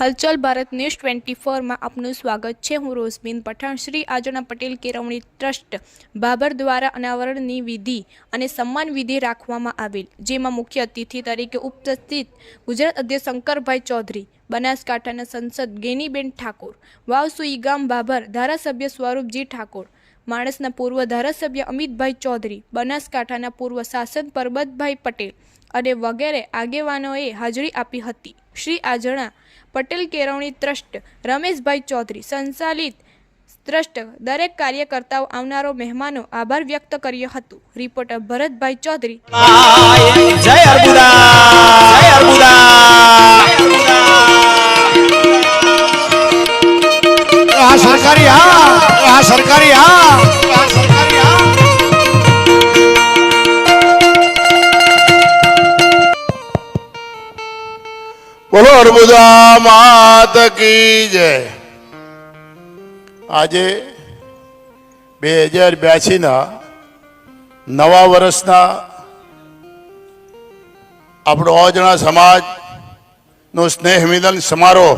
હલચલ ભારત ન્યૂઝ 24 માં આપનું સ્વાગત છે। હું રોઝબીન પઠાણ। શ્રી આજના પટેલ કેળવણી ટ્રસ્ટ બાબર દ્વારા અનાવરણની વિધિ અને સન્માન વિધિ રાખવામાં આવેલ, જેમાં મુખ્ય અતિથિ તરીકે ઉપસ્થિત ગુજરાત અધ્યક્ષ શંકરભાઈ ચૌધરી, બનાસકાંઠાના સંસદ ગેનીબેન ઠાકોર, વાવસુઈ ગામ બાબર ધારાસભ્ય સ્વરૂપજી ઠાકોર, માણસના પૂર્વ ધારાસભ્ય અમિતભાઈ ચૌધરી, બનાસકાંઠાના પૂર્વ શાસક પરબતભાઈ પટેલ અને વગેરે આગેવાનોએ હાજરી આપી હતી। શ્રી આજના પટેલ કેળવણી ટ્રસ્ટ રમેશભાઈ ચૌધરી સંચાલિત ટ્રસ્ટ દરેક કાર્યકર્તાઓ આવનારો મહેમાનો આભાર વ્યક્ત કર્યો હતો। રિપોર્ટર ભરતભાઈ ચૌધરી। જય અર્બુદા, જય અર્બુદા। આ સરકારી હા, આ સરકારી હા, આ સરકારી હા। બોલો અર્બુદા માત की जय। આજે 2082 ના નવા વર્ષના આપણો ઓજણા સમાજનો સ્નેહ મિલન સમારોહ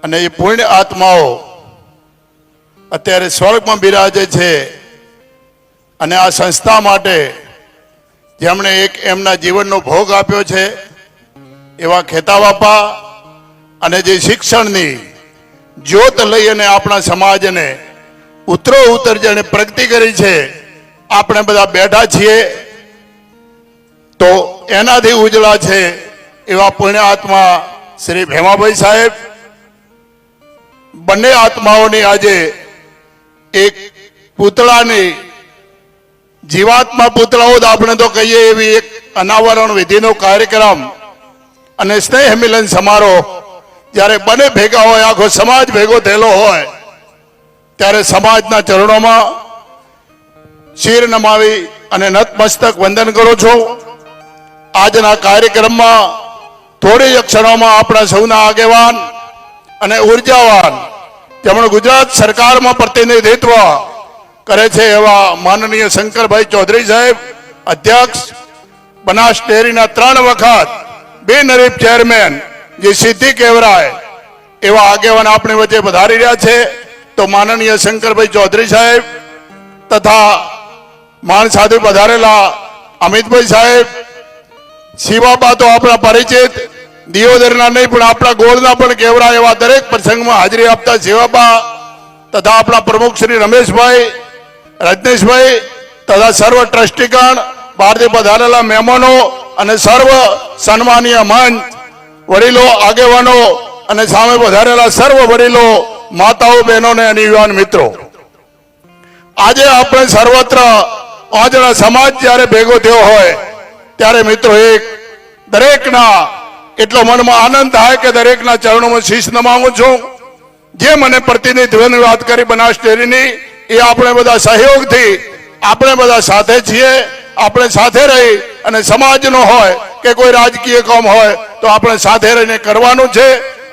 અને એ પુણ્ય આત્માઓ અત્યારે સ્વર્ગમાં બિરાજે છે અને આ સંસ્થા માટે જેમણે એક એમના જીવનનો ભોગ આપ્યો છે એવા ખેતાબાપા અને જે શિક્ષણની જ્યોત લઈ અને આપણા સમાજને ઉતરો ઉતર જેને પ્રગતિ કરી છે, આપણે બધા બેઠા છીએ તો એનાથી ઉજળા છે એવા પુણ્ય આત્મા શ્રી ભેમાભાઈ સાહેબ। બંને આત્માઓની આજે એક પૂતળાની જીવાત્મા પૂતળાઓ આપણે તો કહીએ એવી એક અનાવરણ વિધિનો કાર્યક્રમ અને સ્નેહ મિલન સમારોહ જ્યારે બને ભેગા હોય, આખો સમાજ ભેગો થયેલો હોય, ત્યારે સમાજના ચરણોમાં શિર નમાવી અને નતમસ્તક વંદન કરું છું। આજના કાર્યક્રમમાં થોડી ક્ષણોમાં આપણા સૌના આગેવાન અને ઉર્જાવાન જેમણે ગુજરાત સરકારમાં પ્રતિનિધિત્વ કરે છે એવા માનનીય શંકરભાઈ ચૌધરી સાહેબ, અધ્યક્ષ બનાસ ડેરીના 3 વખત બિનહરીફ ચેરમેન જે સિદ્ધિ કેવરાય એવા આગેવાન આપણી વચ્ચે પધારી રહ્યા છે। તો માનનીય શંકરભાઈ ચૌધરી સાહેબ તથા માન સાધુ પધારેલા અમિતભાઈ સાહેબ, શિવાબા તો આપણા પરિચિત દિયોદરના નહીં પણ આપણા ગોળના પણ કેવરા એવા દરેક પ્રસંગમાં હાજરી આપતા શિવાબા તથા આપણા પ્રમુખ શ્રી રમેશભાઈ, રજનીશભાઈ તથા સર્વ ટ્રસ્ટીગણ, બહારથી પધારેલા મહેમાનો અને સર્વ સન્માનીય મંચ વડીલો, આગેવાનો અને સામે પધારેલા સર્વ વડીલો, માતાઓ, બહેનો અને યુવાન મિત્રો, આજે આપણે સર્વત્ર આજના સમાજ જ્યારે ભેગો થયો હોય ત્યારે મિત્રો એક દરેકના એટલો મનમાં આનંદ થાય કે દરેકના ચરણોમાં શીશ નમાવું છું। જે મને પ્રતિનિધિત્વની વાત કરી બનાસ ડેરીની, એ આપણે બધા સહયોગથી આપણે બધા સાથે છીએ। આપણે સાથે રહી અને સમાજનો હોય કે કોઈ રાજકીય કામ હોય તો આપણે સાથે રહીને કરવાનું છે।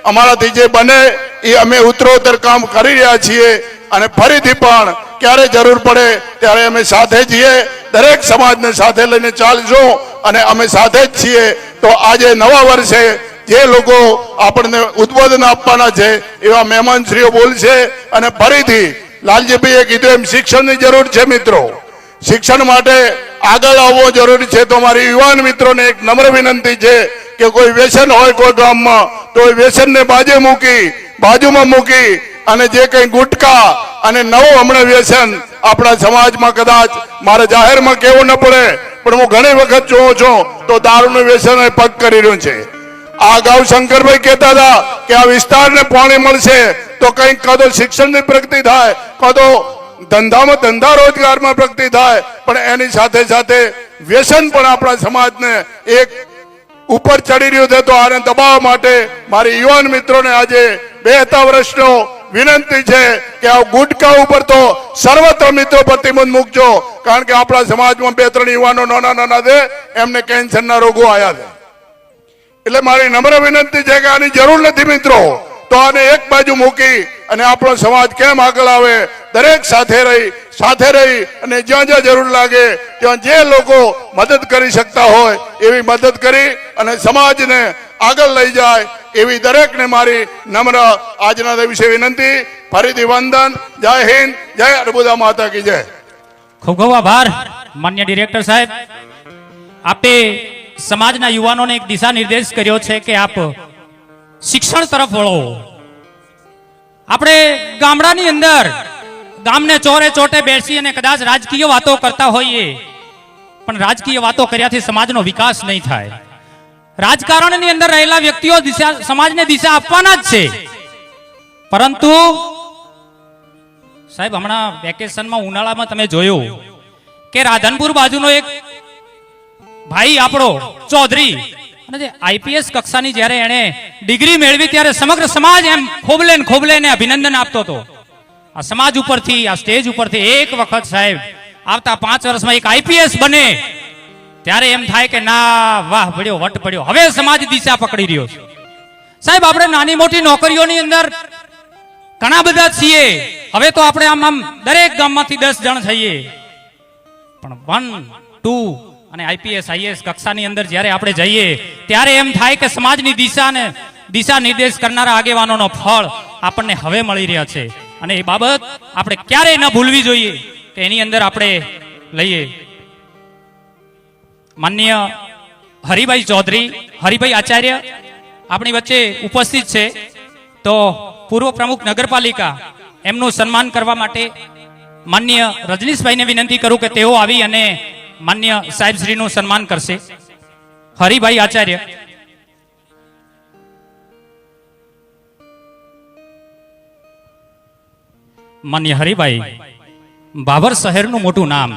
અમારાથી જે બને એ અમે ઉત્તરોત્તર કામ કરી રહ્યા છીએ અને ફરીથી પણ ક્યારે જરૂર પડે ત્યારે અમે સાથે છીએ। દરેક સમાજને સાથે લઈને ચાલશું અને અમે સાથે જ છીએ। તો આજે નવા વર્ષે જે લોકો આપણને ઉદ્બોધન આપવાના છે એવા મહેમાનશ્રીઓ બોલશે અને ફરીથી લાલજીભાઈએ કીધું એમ શિક્ષણની જરૂર છે મિત્રો, શિક્ષણ માટે આગળ આવવો જરૂરી છે। તો મારી યુવાન મિત્રોને એક નમ્ર વિનંતી છે કે કોઈ વ્યસન હોય કોઈ ગામમાં તો એ વ્યસનને બાજુમાં મૂકી અને જે કંઈ ગુટકા અને નવું હમણાં વ્યસન આપણા સમાજમાં કદાચ મારે જાહેરમાં કહેવું ન પડે પણ હું ઘણી વખત જોઉં છું તો દારૂનું વ્યસન પગ કરી રહ્યું છે। આ અગાઉ શંકરભાઈ કહેતા હતા કે આ વિસ્તારને પાણી મળશે તો કંઈક કાં તો શિક્ષણની પ્રગતિ થાય, કાં તો ધંધા રોજગારમાં પ્રગતિ થાય, પણ એની સાથે સાથે વ્યસન પણ આપણા સમાજને એક ઉપર ચડી રહ્યું છે। તો આને દબાવવા માટે મારી યુવાન મિત્રોને આજે 2 વર્ષનો વિનંતી છે કે આ ગુટકા ઉપર તો સર્વત્ર મિત્રો પ્રતિબંધ મૂકજો, કારણ કે આપણા સમાજમાં 2-3 યુવાનો નાના છે, એમને કેન્સરના રોગો આવ્યા છે। એટલે મારી નમ્ર વિનંતી છે કે આની જરૂર નથી મિત્રો। તો આને એક બાજુ મૂકી અને આપણો સમાજ કેમ આગળ આવે, દરેક સાથે રહી અને જ્યાં જ્યાં જરૂર લાગે ત્યાં જે લોકો મદદ કરી શકતા હોય એવી મદદ કરી અને સમાજને આગળ લઈ જાય એવી દરેકને મારી નમ્ર આજના દિવસે વિનંતી. ફરીથી વંદન. જય હિન્દ, જય અર્બુદા માતા કી જય. ખૂબ ખૂબ આભાર માન્ય ડિરેક્ટર સાહેબ. આપે સમાજના યુવાનોને એક દિશા નિર્દેશ કર્યો છે કે આપ શિક્ષણ તરફ વળો. આપણે ગામડાની અંદર ગામને ચોરે ચોટે બેસી અને કદાચ રાજકીય વાતો કરતા હોઈએ, પણ રાજકીય વાતો કર્યાથી સમાજનો વિકાસ નહીં થાય. રાજકારણની અંદર રહેલા વ્યક્તિઓ સમાજને દિશા આપવાના જ છે, પરંતુ સાહેબ હમણાં વેકેશનમાં ઉનાળામાં તમે જોયું કે રાધનપુર બાજુનો એક ભાઈ આપણો ચૌધરી અને જે આઈપીએસ કક્ષાની જ્યારે એણે ડિગ્રી મેળવી ત્યારે સમગ્ર સમાજ એમ ખોબલે ને અભિનંદન આપતો હતો. આ સમાજ ઉપરથી, આ સ્ટેજ ઉપરથી એક વખત સાહેબ આવતા 5 વર્ષમાં એક આઈપીએસ બને ત્યારે એમ થાય કે ના, વાહ પડ્યો, વટ પડ્યો, હવે સમાજ દિશા પકડી રહ્યો છે. સાહેબ આપણે નાની મોટી નોકરીઓની અંદર ઘણા બધા છીએ. હવે તો આપણે આમ દરેક ગામમાંથી 10 જણ થઈએ, પણ 1, 2 અને આઈપીએસ આઈએસ કક્ષાની અંદર જ્યારે આપણે જઈએ ત્યારે એમ થાય કે સમાજની દિશા નિર્દેશ કરનારા આગેવાનોનો ફળ આપણને હવે મળી રહ્યા છે, અને એ બાબત આપણે ક્યારેય ન ભૂલવી જોઈએ કે એની અંદર આપણે લઈએ. માનનીય હરિભાઈ ચૌધરી, હરિભાઈ આચાર્ય આપણી વચ્ચે ઉપસ્થિત છે, તો પૂર્વ પ્રમુખ નગરપાલિકા એમનું સન્માન કરવા માટે માનનીય રજનીશભાઈને વિનંતી કરું કે તેઓ આવી અને માન્ય સાહેબશ્રીનું સન્માન કરશે. હરિભાઈ આચાર્ય. માન્ય હરિભાઈ, બાબર શહેરનું મોટું નામ.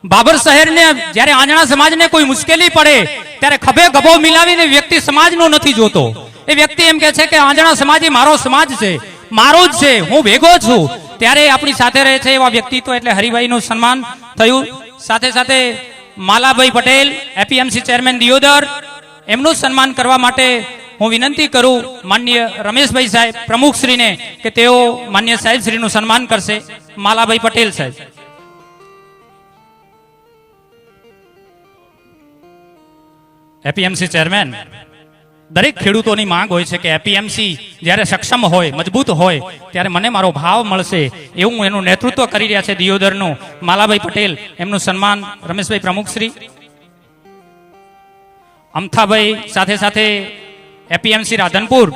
બાબર શહેરને જ્યારે આંજણા સમાજને કોઈ મુશ્કેલી પડે ત્યારે ખભે ગભો મિલાવીને વ્યક્તિ સમાજનો નથી જોતો. એ વ્યક્તિ એમ કહે છે કે આંજણા સમાજ એ મારો સમાજ છે, મારો જ છે, હું ભેગો છું. ત્યારે આપણી સાથે રહે છે એવા વ્યક્તિત્વ એટલે હરિભાઈનું સન્માન થયું. સાથે સાથે માલાભાઈ પટેલ, એપીએમસી ચેરમેન દિયોદર, એમનું સન્માન કરવા માટે હું વિનંતી કરું માનનીય રમેશભાઈ સાહેબ પ્રમુખશ્રીને કે તેઓ માન્ય સાહેબશ્રીનું સન્માન કરશે. માલાભાઈ પટેલ સાહેબ. એપીએમસી ચેરમેન, દરેક ખેડૂતોની માંગ હોય છે કે એપીએમસી જ્યારે સક્ષમ હોય, મજબૂત હોય ત્યારે મને મારો ભાવ મળશે, એવું એનું નેતૃત્વ કરી રહ્યા છે દિયોદરનું માલાભાઈ પટેલ. એમનું સન્માન રમેશભાઈ પ્રમુખશ્રી. અમથાભાઈ, સાથે સાથે એપીએમસી રાધનપુર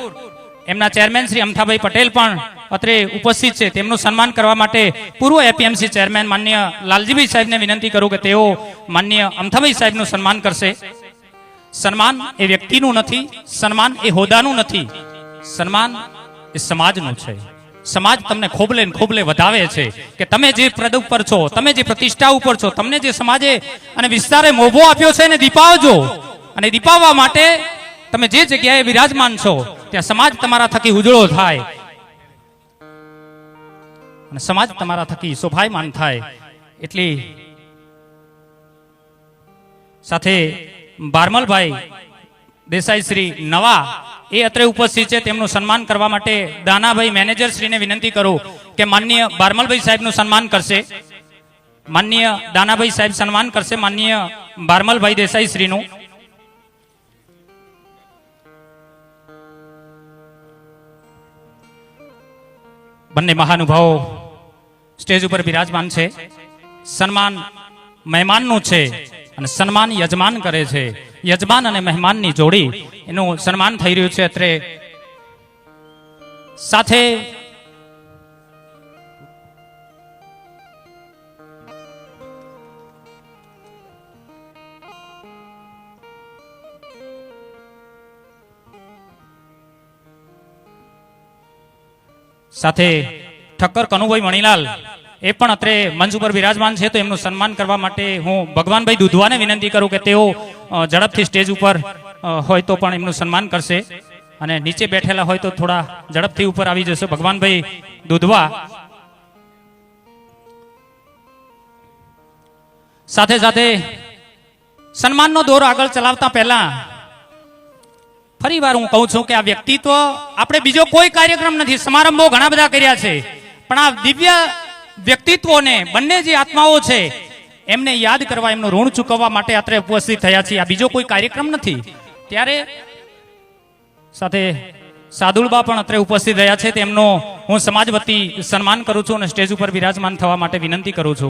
એમના ચેરમેન શ્રી અમથાભાઈ પટેલ પણ અત્રે ઉપસ્થિત છે. તેમનું સન્માન કરવા માટે પૂર્વ એપીએમસી ચેરમેન માન્ય લાલજીભાઈ સાહેબને વિનંતી કરું કે તેઓ માન્ય અમથાભાઈ સાહેબનું સન્માન કરશે. સન્માન એ વ્યક્તિનું નથી, સન્માન એ હોદ્દાનું નથી, સન્માન એ સમાજનું છે. સમાજ તમને ખોબલે વધાવે છે કે તમે જે પદ ઉપર છો, તમે જે પ્રતિષ્ઠા ઉપર છો, તમને જે સમાજે અને વિસ્તારે મોભો આપ્યો છે એને દીપાવજો, અને દીપાવવા માટે તમે જે જગ્યાએ વિરાજમાન છો ત્યાં સમાજ તમારા થકી ઉજળો થાય અને સમાજ તમારા થકી શોભાયમાન થાય. એટલી સાથે બારમલભાઈ દેસાઈ શ્રી નવા એ અત્રે ઉપસ્થિત છે. તેમનું સન્માન કરવા માટે દાનાભાઈ મેનેજર શ્રીને વિનંતી કરું કે માનનીય બારમલભાઈ સાહેબનું સન્માન કરશે. માનનીય દાનાભાઈ સાહેબ સન્માન કરશે માનનીય બારમલભાઈ દેસાઈ શ્રીનું. બંને મહાનુભાવો સ્ટેજ ઉપર બિરાજમાન છે. સન્માન મહેમાનનું છે અને સન્માન યજમાન કરે છે. યજમાન અને મહેમાનની જોડી એનું સન્માન થઈ રહ્યું છે અત્રે. સાથે ઠક્કર કનુભાઈ મણીલાલ એ પણ અત્રે મંચ ઉપર બિરાજમાન છે, તો એમનું સન્માન કરવા માટે હું ભગવાનભાઈ દુધવાને વિનંતી કરું કે તેઓ ઝડપથી સ્ટેજ ઉપર હોય તો પણ એમનું સન્માન કરશે, અને નીચે બેઠેલા હોય તો થોડા ઝડપથી ઉપર આવી જશે. ભગવાનભાઈ દુધવા. સાથે સાથે સન્માનનો દોર આગળ ચલાવતા પહેલા ફરી વાર હું કહું છું કે આ વ્યક્તિત્વ, આપણે બીજો કોઈ કાર્યક્રમ નથી, સમારંભો ઘણા બધા કર્યા છે, પણ આ દિવ્ય વ્યક્તિત્વોને, બંને જે આત્માઓ છે એમને યાદ કરવા, એમનું ઋણ ચૂકવવા માટે અત્રે ઉપસ્થિત થયા છીએ. આ બીજો કોઈ કાર્યક્રમ નથી. ત્યારે સાથે સાદુલબા પણ અત્રે ઉપસ્થિત રહ્યા છે. તેમનો હું સમાજ વતી સન્માન કરું છું અને સ્ટેજ ઉપર વિરાજમાન થવા માટે વિનંતી કરું છું.